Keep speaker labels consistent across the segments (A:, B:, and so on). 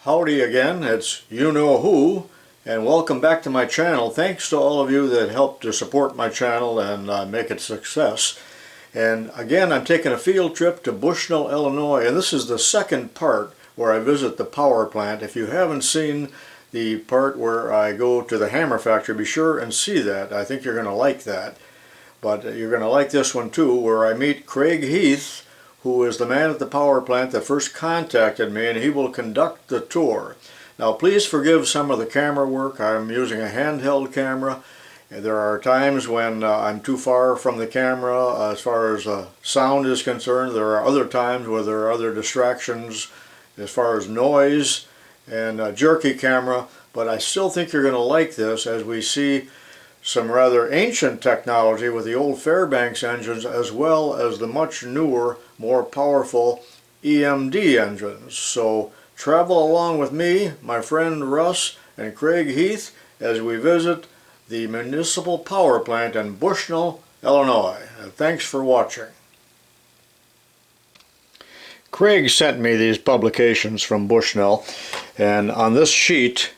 A: Howdy again, it's you-know-who, and welcome back to my channel. Thanks to all of you that helped to support my channel and make it a success. And again, I'm taking a field trip to Bushnell, Illinois, and this is the second part where I visit the power plant. If you haven't seen the part where I go to the hammer factory, be sure and see that. I think you're going to like that. But you're going to like this one too, where I meet Craig Heath, who is the man at the power plant that first contacted me, and he will conduct the tour. Now please forgive some of the camera work. I'm using a handheld camera. There are times when I'm too far from the camera as far as sound is concerned. There are other times where there are other distractions as far as noise and jerky camera, but I still think you're going to like this as we see some rather ancient technology with the old Fairbanks engines, as well as the much newer, more powerful EMD engines. So travel along with me, my friend Russ, and Craig Heath as we visit the municipal power plant in Bushnell, Illinois. And thanks for watching. Craig sent me these publications from Bushnell, and on this sheet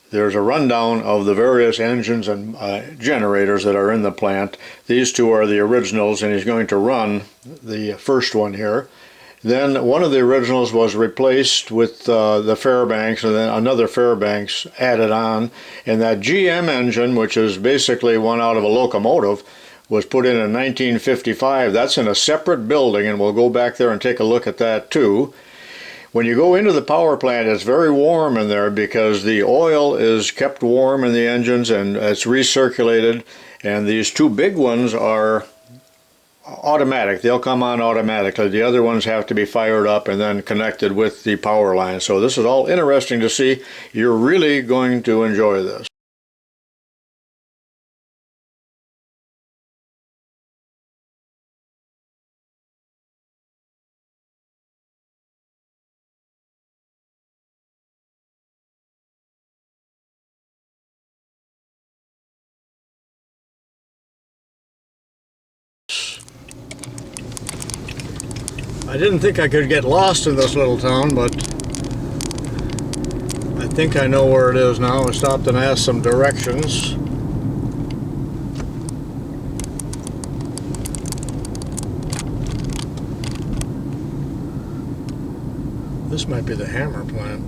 A: there's a rundown of the various engines and generators that are in the plant. These two are the originals, and he's going to run the first one here. Then one of the originals was replaced with the Fairbanks, and then another Fairbanks added on. And that GM engine, which is basically one out of a locomotive, was put in 1955. That's in a separate building, and we'll go back there and take a look at that too. When you go into the power plant, it's very warm in there because the oil is kept warm in the engines and it's recirculated, and these two big ones are automatic. They'll come on automatically. The other ones have to be fired up and then connected with the power line. So this is all interesting to see. You're really going to enjoy this. I didn't think I could get lost in this little town, but I think I know where it is now. I stopped and asked some directions. This might be the hammer plant.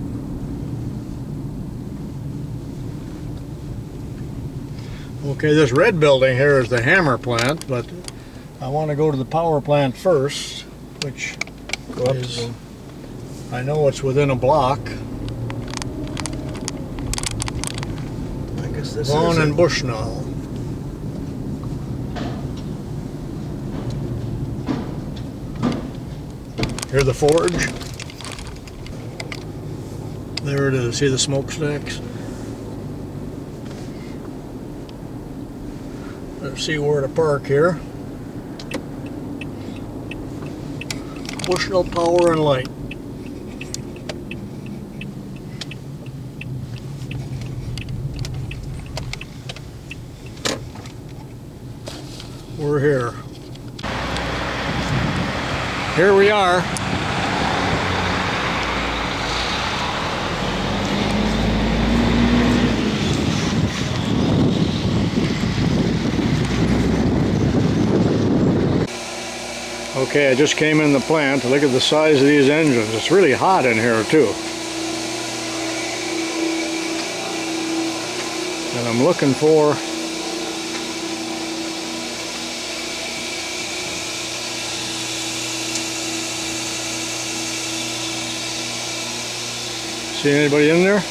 A: Okay, this red building here is the hammer plant, but I want to go to the power plant first, which is, I know it's within a block.
B: I guess this
A: Vaughn
B: is
A: and Bushnell. Here's the forge. There it is. See the smokestacks? Let's see where to park here. Bushnell Power and Light. We're here. Here we are. Okay, I just came in the plant. Look at the size of these engines. It's really hot in here too. And I'm looking for see anybody in there?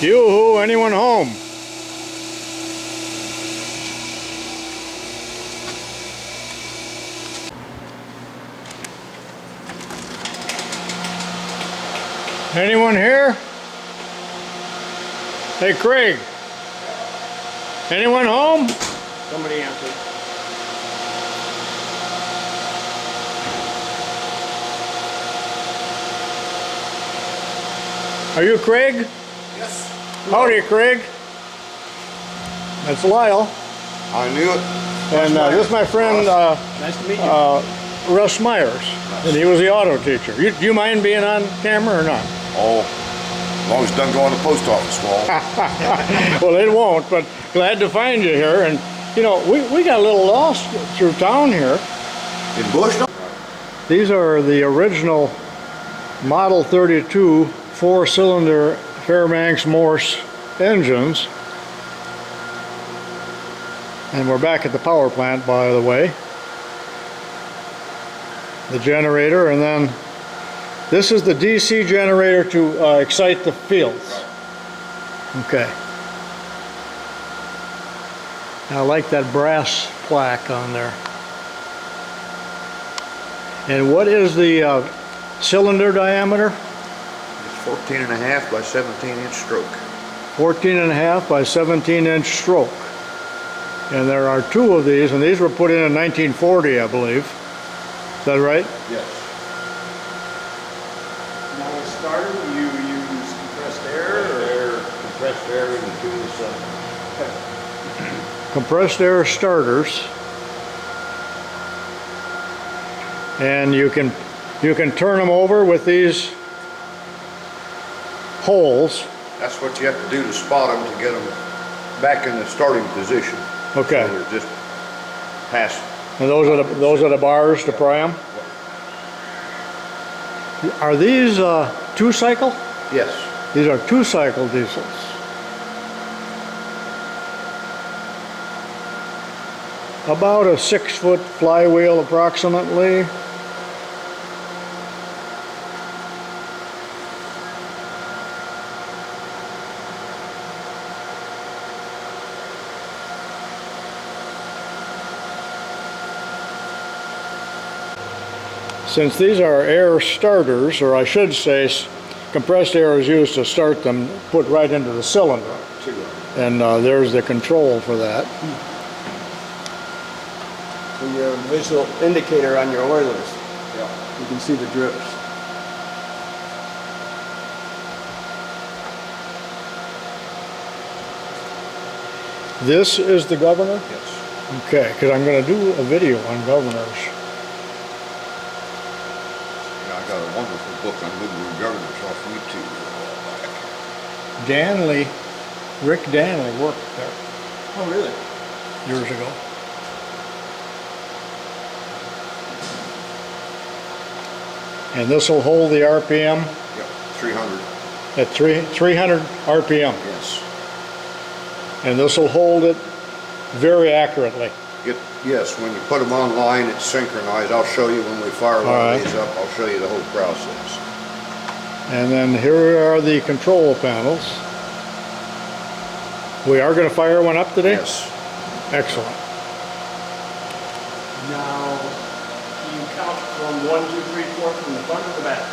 A: Yoo-hoo, anyone home? Anyone here? Hey, Craig. Anyone home?
B: somebody answered.
A: Are you Craig?
B: Yes.
A: Howdy, Craig. That's Lyle.
C: I knew it.
A: And this is my friend
B: Nice to meet you.
A: Russ Myers, and he was the auto teacher. Do you mind being on camera or not?
C: Oh, as long as it doesn't go on the post office wall.
A: Well, it won't, but glad to find you here. And you know, we got a little lost through town here.
C: In Bushnell?
A: These are the original Model 32 4-cylinder Fairbanks Morse engines. And we're back at the power plant, by the way. The generator, and then this is the DC generator to excite the fields. Okay. I like that brass plaque on there. And what is the cylinder diameter?
C: It's 14.5 by 17-inch stroke.
A: 14.5 by 17-inch stroke. And there are two of these, and these were put in 1940, I believe. Is that right?
C: Yes.
B: Now, to start, you use compressed air or?
C: Compressed air into the
A: Compressed air starters. And you can turn them over with these holes.
C: That's what you have to do to spot them to get them back in the starting position.
A: Okay.
C: So they're just past.
A: And those are the bars to pry them. Are these 2-cycle?
C: Yes.
A: These are 2-cycle diesels. About a 6-foot flywheel approximately. Since these are air starters, or I should say compressed air is used to start them, put right into the cylinder. And there's the control for that.
B: So your visual indicator on your oilers.
C: Yeah.
B: You can see the drips.
A: This is the governor?
C: Yes.
A: Okay, because I'm going to do a video on governors.
C: Yeah, I got a wonderful book on woodwork governors off YouTube a while back.
A: Danley, Rick Danley worked there
B: Oh, really?
A: years ago. And this will hold the RPM
C: Yep, 300.
A: at 300 RPM.
C: Yes.
A: And this will hold it very accurately.
C: Yes, when you put them online, it's synchronized. I'll show you when we fire one
A: All
C: of these up. I'll show you the whole process.
A: And then here are the control panels. We are going to fire one up today?
C: Yes.
A: Excellent.
B: Now, you count from 1, 2, 3, 4 from the front to the back.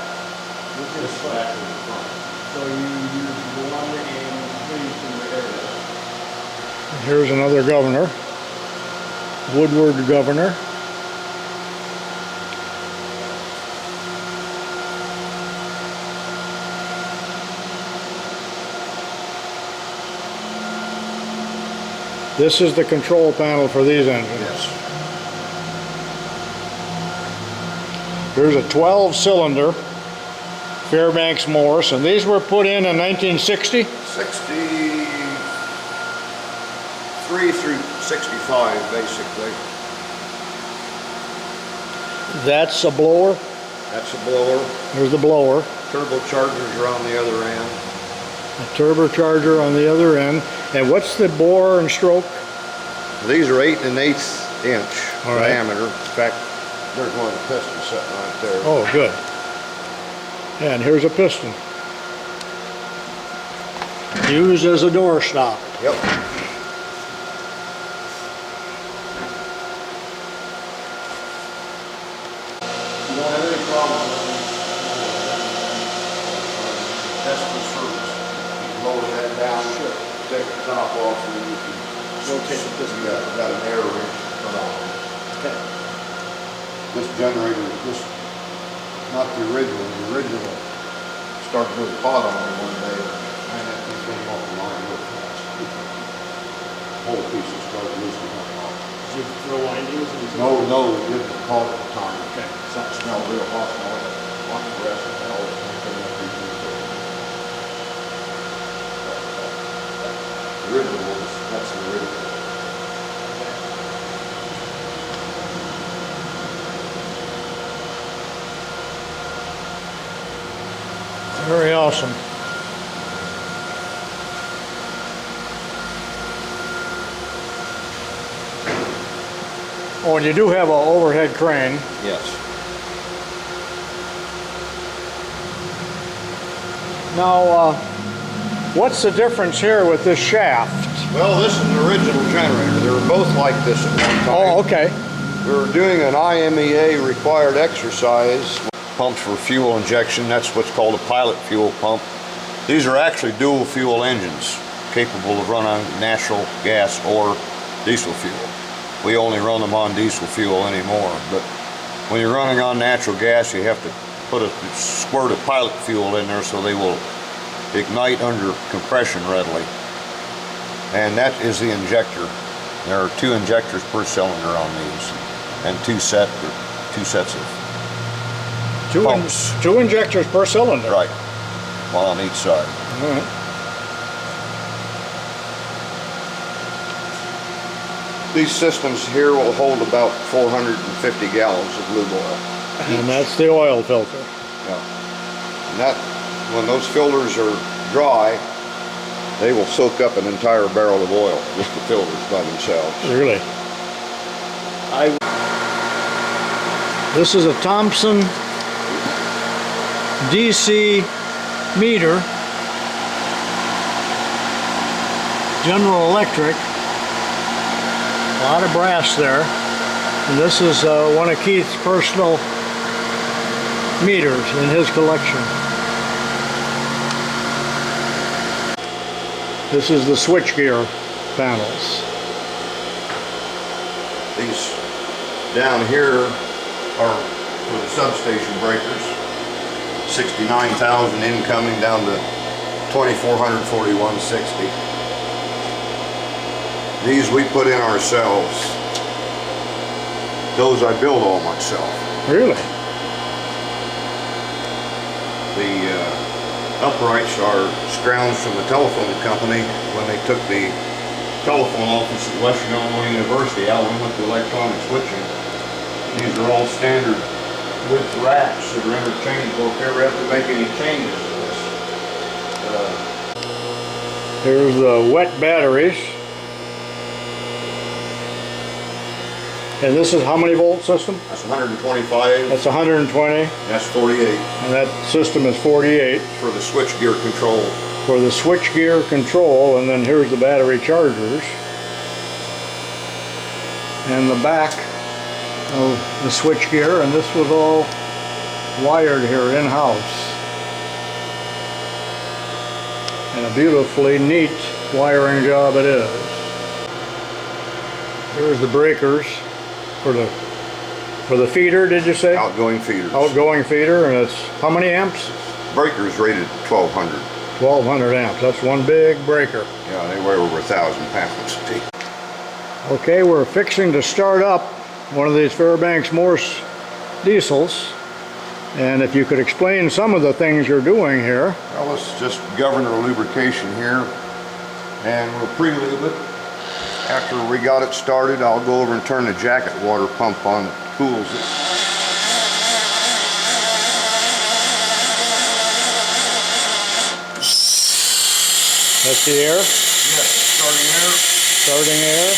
C: This is back to the front.
B: So you use 1 and 3 from the area.
A: And here's another governor. Woodward governor. This is the control panel for these engines.
C: Yes.
A: Here's a 12-cylinder Fairbanks Morse, and these were put in 1960?
C: 63 through 65, basically.
A: That's a blower.
C: That's a blower.
A: There's the blower.
C: Turbochargers are on the other end.
A: A turbocharger on the other end. And what's the bore and stroke?
C: These are 8 1/8 inch
A: All right.
C: diameter. In fact, there's one of the pistons sitting right there.
A: Oh, good. And here's a piston. Used as a door stop.
C: Yep.
B: You don't have any problem with
C: That's the service. You can lower that down, take the top off, and then you can
B: rotate the piston.
C: got an air wrench to put on.
B: Okay.
C: This generator, not the original. The original started doing pot on me one day, and that thing came off the line real fast. Whole piece started losing.
B: you throw windings and?
C: No, we didn't call it at the time.
B: Okay.
C: Something smelled real hot, and all that, hot breath, and I always think of people. The original was, that's the original.
A: Very awesome. Oh, and you do have an overhead crane.
C: Yes.
A: Now, what's the difference here with this shaft?
C: Well, this is an original generator. They were both like this at one time.
A: Oh, okay.
C: We were doing an IMEA required exercise. Pumps for fuel injection. That's what's called a pilot fuel pump. These are actually dual fuel engines, capable of running on natural gas or diesel fuel. We only run them on diesel fuel anymore, but when you're running on natural gas, you have to put a squirt of pilot fuel in there so they will ignite under compression readily. And that is the injector. There are 2 injectors per cylinder on these, and two sets of pumps.
A: 2 injectors per cylinder.
C: Right, one on each side.
A: All right.
C: These systems here will hold about 450 gallons of lube oil.
A: And that's the oil filter.
C: Yeah. And that, when those filters are dry, they will soak up an entire barrel of oil, just the filters by themselves.
A: Really? This is a Thompson DC meter, General Electric. A lot of brass there. And this is one of Keith's personal meters in his collection. This is the switchgear panels.
C: These down here are for the substation breakers. 69,000 incoming down to 2,441.60. These we put in ourselves. Those I build all myself.
A: Really?
C: The uprights are scrounged from the telephone company when they took the telephone office at Western Illinois University out and went to electronic switching. These are all standard width racks that are interchangeable if you ever have to make any changes to this.
A: Here's the wet batteries. And this is how many volt system?
C: That's 125.
A: That's 120.
C: That's 48
A: And that system is 48
C: for the switchgear control.
A: for the switchgear control. And then here's the battery chargers. And the back of the switchgear. And this was all wired here in-house. And a beautifully neat wiring job it is. Here's the breakers for the feeder, did you say?
C: Outgoing feeders.
A: Outgoing feeder, and it's how many amps?
C: Breakers rated 1,200.
A: 1,200 amps. That's one big breaker.
C: Yeah, they weigh over 1,000 pounds.
A: Okay, we're fixing to start up one of these Fairbanks Morse diesels. And if you could explain some of the things you're doing here.
C: Well, let's just governor lubrication here, and we'll pre-lube it. After we got it started, I'll go over and turn the jacket water pump on that cools it.
A: That's the air?
C: Yes, starting air.
A: Starting air.